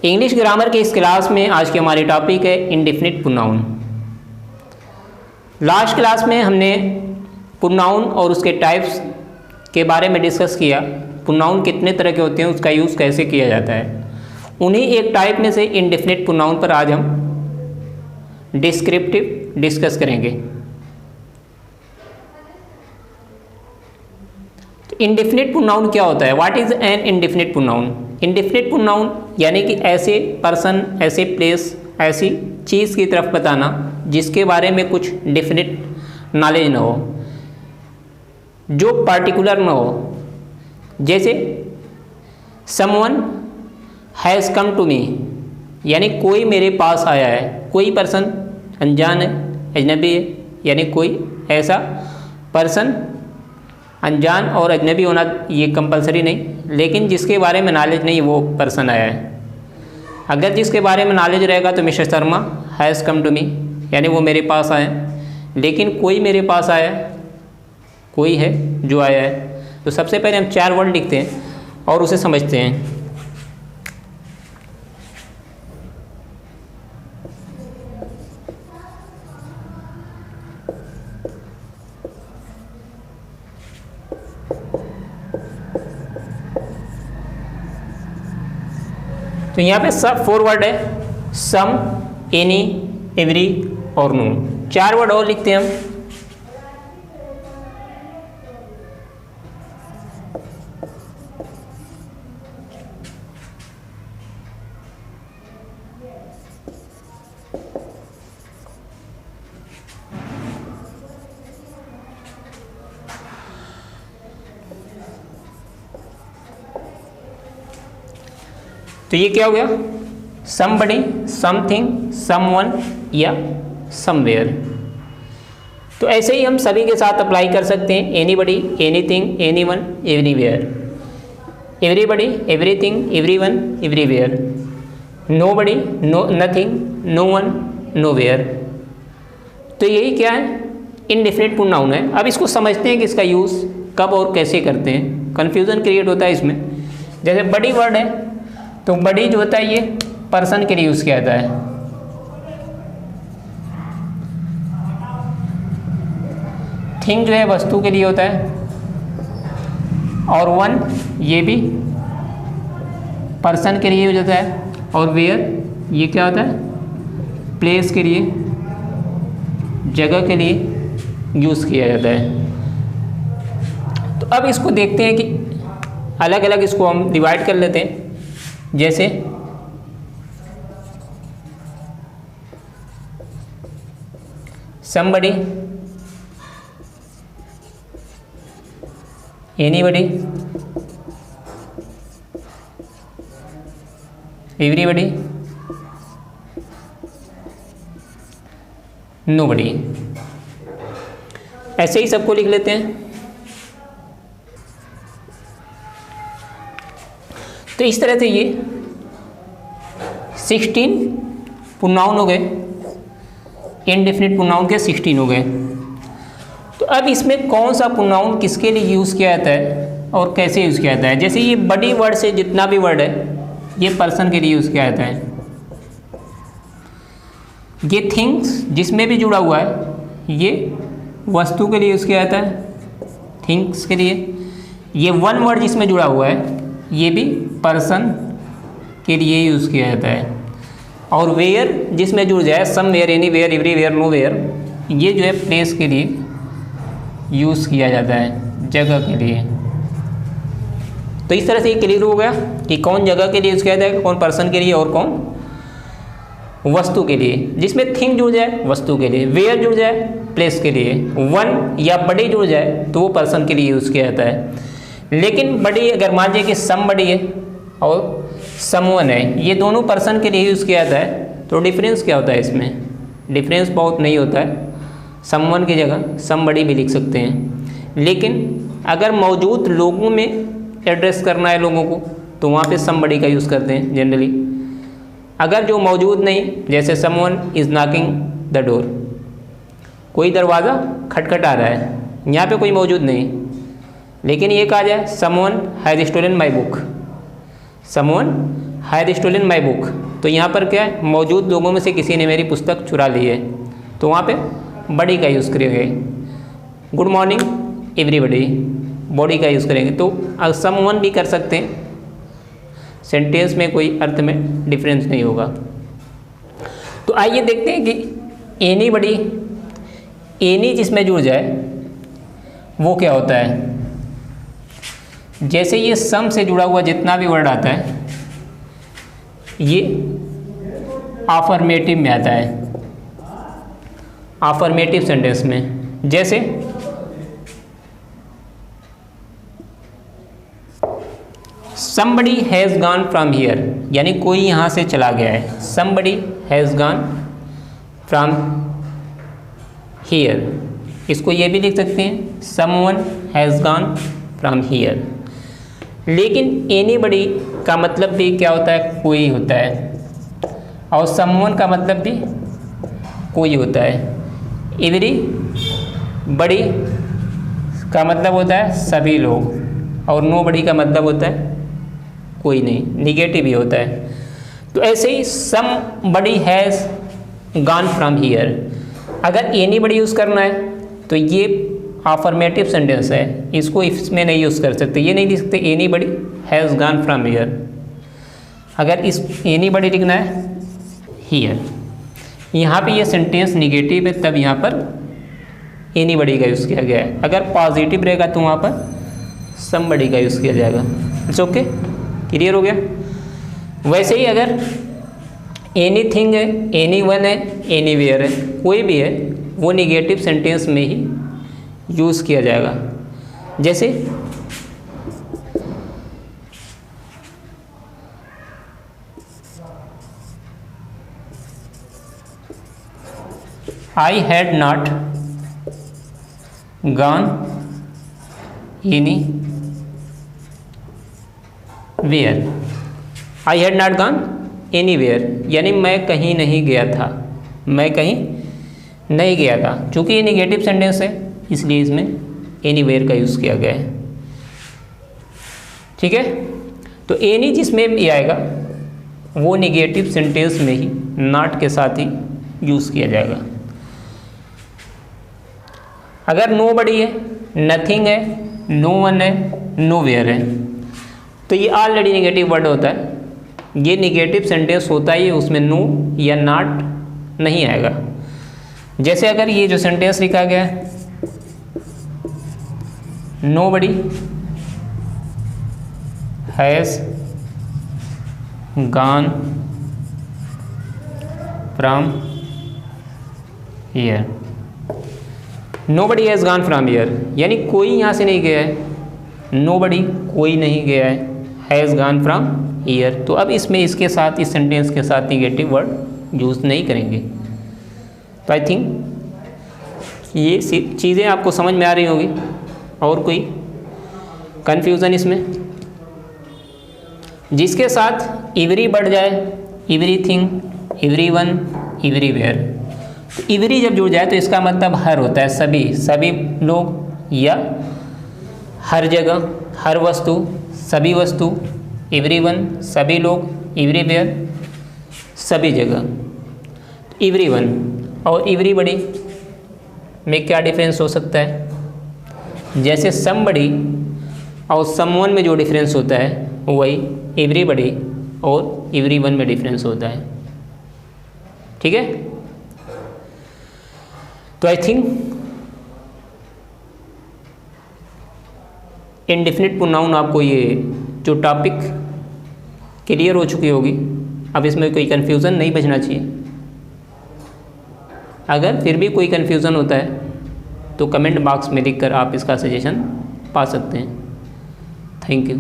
English grammar के इस class में आज की हमारी टॉपिक है इंडेफिनिट प्रोनाउन। लास्ट क्लास में हमने प्रोनाउन और उसके टाइप्स के बारे में डिस्कस किया। प्रोनाउन कितने तरह के होते हैं, उसका यूज़ कैसे किया जाता है। उन्हीं एक टाइप में से इंडेफिनिट प्रोनाउन पर आज हम डिस्क्रिप्टिव डिस्कस करेंगे। तो इंडेफिनिट प्रोनाउन क्या होता है? What is an indefinite pronoun? Indefinite pronoun यानी कि ऐसे पर्सन, ऐसे प्लेस, ऐसी चीज़ की तरफ बताना जिसके बारे में कुछ डेफिनिट नॉलेज न हो, जो पार्टिकुलर न हो। जैसे someone has come to me, यानी कोई मेरे पास आया है। कोई पर्सन अनजान है, अजनबी है, यानी कोई ऐसा पर्सन, अनजान और अजनबी होना ये कंपलसरी नहीं, लेकिन जिसके बारे में नॉलेज नहीं वो पर्सन आया है। अगर जिसके बारे में नॉलेज रहेगा तो mister Sharma has come to me, यानी वो मेरे पास आए। लेकिन कोई मेरे पास आया, कोई है जो आया है। तो सबसे पहले हम 4 वर्ड लिखते हैं और उसे समझते हैं। तो यहाँ पे सब 4 वर्ड है, सम, एनी, एवरी और नो। 4 वर्ड और लिखते हैं हम। तो ये क्या हो गया? समबडी, समथिंग, समवन या समवेयर। तो ऐसे ही हम सभी के साथ अप्लाई कर सकते हैं। Anybody, anything, anyone, everywhere. Everybody, everything, everyone, everywhere. Nobody, no, nothing, no one, nowhere. तो यही क्या है? इंडेफिनिट प्रोनाउन है। अब इसको समझते हैं कि इसका यूज़ कब और कैसे करते हैं। कन्फ्यूज़न क्रिएट होता है इसमें। जैसे बड़ी वर्ड है तो बड़ी जो होता है ये पर्सन के लिए यूज़ किया जाता है। थिंग जो है वस्तु के लिए होता है, और वन ये भी पर्सन के लिए हो जाता है, और वेयर ये क्या होता है? प्लेस के लिए, जगह के लिए यूज़ किया जाता है। तो अब इसको देखते हैं कि अलग अलग इसको हम डिवाइड कर लेते हैं। जैसे somebody, anybody, everybody, nobody। ऐसे ही सबको लिख लेते हैं। तो इस तरह से ये 16 प्रोनाउन हो गए। इंडेफिनिट प्रोनाउन के 16 हो गए। तो अब इसमें कौन सा प्रोनाउन किसके लिए यूज़ किया जाता है और कैसे यूज़ किया जाता है। जैसे ये बड़ी वर्ड से जितना भी वर्ड है ये पर्सन के लिए यूज़ किया जाता है। ये थिंग्स जिसमें भी जुड़ा हुआ है ये वस्तु के लिए यूज़ किया जाता है, थिंग्स के लिए। ये वन वर्ड जिसमें जुड़ा हुआ है ये भी पर्सन के लिए यूज़ किया जाता है। और वेयर जिसमें जुड़ जाए, somewhere, anywhere, everywhere, nowhere, ये जो है प्लेस के लिए यूज़ किया जाता है, जगह के लिए। तो इस तरह से ये क्लियर हो गया कि कौन जगह के लिए यूज़ किया जाता है, कौन पर्सन के लिए और कौन वस्तु के लिए। जिसमें थिंग जुड़ जाए वस्तु के लिए, वेयर जुड़ जाए प्लेस के लिए, वन या बड़ी जुड़ जाए तो वो पर्सन के लिए यूज़ किया जाता है। लेकिन बड़ी अगर मान लीजिए कि समबडी है और समवन है, ये दोनों पर्सन के लिए यूज़ किया जाता है, तो डिफरेंस क्या होता है इसमें? डिफरेंस बहुत नहीं होता है। समवन की जगह समबडी भी लिख सकते हैं। लेकिन अगर मौजूद लोगों में एड्रेस करना है लोगों को तो वहाँ पे समबडी का यूज़ करते हैं जनरली। अगर जो मौजूद नहीं, जैसे someone is knocking the door, कोई दरवाज़ा खटखटा रहा है, यहाँ पे कोई मौजूद नहीं, लेकिन ये कहा जाए someone has stolen my book, someone had stolen my book, तो यहाँ पर क्या है, मौजूद लोगों में से किसी ने मेरी पुस्तक चुरा ली है, तो वहाँ पे बड़ी का यूज़ करेंगे। गुड मॉर्निंग एवरीबॉडी, बॉडी का यूज़ करेंगे। तो समवन भी कर सकते हैं, सेंटेंस में कोई अर्थ में डिफरेंस नहीं होगा। तो आइए देखते हैं कि एनीबॉडी, एनी जिसमें जुड़ जाए वो क्या होता है। जैसे ये सम से जुड़ा हुआ जितना भी वर्ड आता है ये अफर्मेटिव में आता है, अफर्मेटिव सेंटेंस में। जैसे somebody has gone from here, यानी कोई यहाँ से चला गया है। somebody has gone from here, इसको ये भी लिख सकते हैं someone has gone from here। लेकिन anybody का मतलब भी क्या होता है, कोई होता है, और someone का मतलब भी कोई होता है। everybody का मतलब होता है सभी लोग, और nobody का मतलब होता है कोई नहीं, निगेटिव ही होता है। तो ऐसे ही somebody has gone from here, अगर anybody यूज़ करना है तो ये अफर्मेटिव सेंटेंस है, इसको इसमें नहीं यूज़ कर सकते, ये नहीं लिख सकते anybody has gone from here। अगर इस anybody लिखना है here, यहाँ पे ये सेंटेंस निगेटिव है तब यहाँ पर anybody का यूज़ किया गया है। अगर पॉजिटिव रहेगा तो वहाँ पर somebody का यूज़ किया जाएगा। इट्स ओके, क्लियर हो गया। वैसे ही अगर एनीथिंग है, एनीवन है, एनीवेयर है, कोई भी है, वो निगेटिव सेंटेंस में ही यूज़ किया जाएगा। जैसे I had not gone anywhere, I had not gone anywhere, यानी मैं कहीं नहीं गया था, मैं कहीं नहीं गया था। चूँकि ये निगेटिव सेंटेंस है इसलिए इसमें एनी वेयर का यूज़ किया गया है। ठीक है, तो एनी जिसमें भी आएगा वो निगेटिव सेंटेंस में ही नॉट के साथ ही यूज़ किया जाएगा। अगर नोबडी है, नथिंग है, नो वन है, नो वेयर है, तो ये ऑलरेडी निगेटिव वर्ड होता है, ये निगेटिव सेंटेंस होता ही है, उसमें नो या नॉट नहीं आएगा। जैसे अगर ये जो सेंटेंस लिखा गया है nobody has gone from here, nobody has gone from here, यानी कोई यहाँ से नहीं गया है, नोबडी कोई नहीं गया है, हैज़ गॉन फ्रॉम हियर। तो अब इसमें इसके साथ, इस सेंटेंस के साथ निगेटिव वर्ड यूज़ नहीं करेंगे। तो आई थिंक ये चीज़ें आपको समझ में आ रही होगी। और कोई कन्फ्यूज़न इसमें? जिसके साथ एवरी बढ़ जाए, एवरीथिंग, एवरीवन, एवरीवेयर, तो एवरी जब जुड़ जाए तो इसका मतलब हर होता है, सभी, सभी लोग या हर जगह, हर वस्तु, सभी वस्तु, एवरीवन सभी लोग, एवरीवेयर सभी जगह। एवरीवन और एवरीबॉडी में क्या डिफरेंस हो सकता है? जैसे समबडी और समवन में जो डिफरेंस होता है वही एवरीबॉडी और एवरीवन में डिफरेंस होता है। ठीक है, तो आई थिंक इंडेफिनिट प्रोनाउन आपको ये जो टॉपिक क्लियर हो चुकी होगी। अब इसमें कोई कन्फ्यूज़न नहीं बचना चाहिए। अगर फिर भी कोई कन्फ्यूज़न होता है तो कमेंट बॉक्स में लिखकर आप इसका सजेशन पा सकते हैं। Thank you.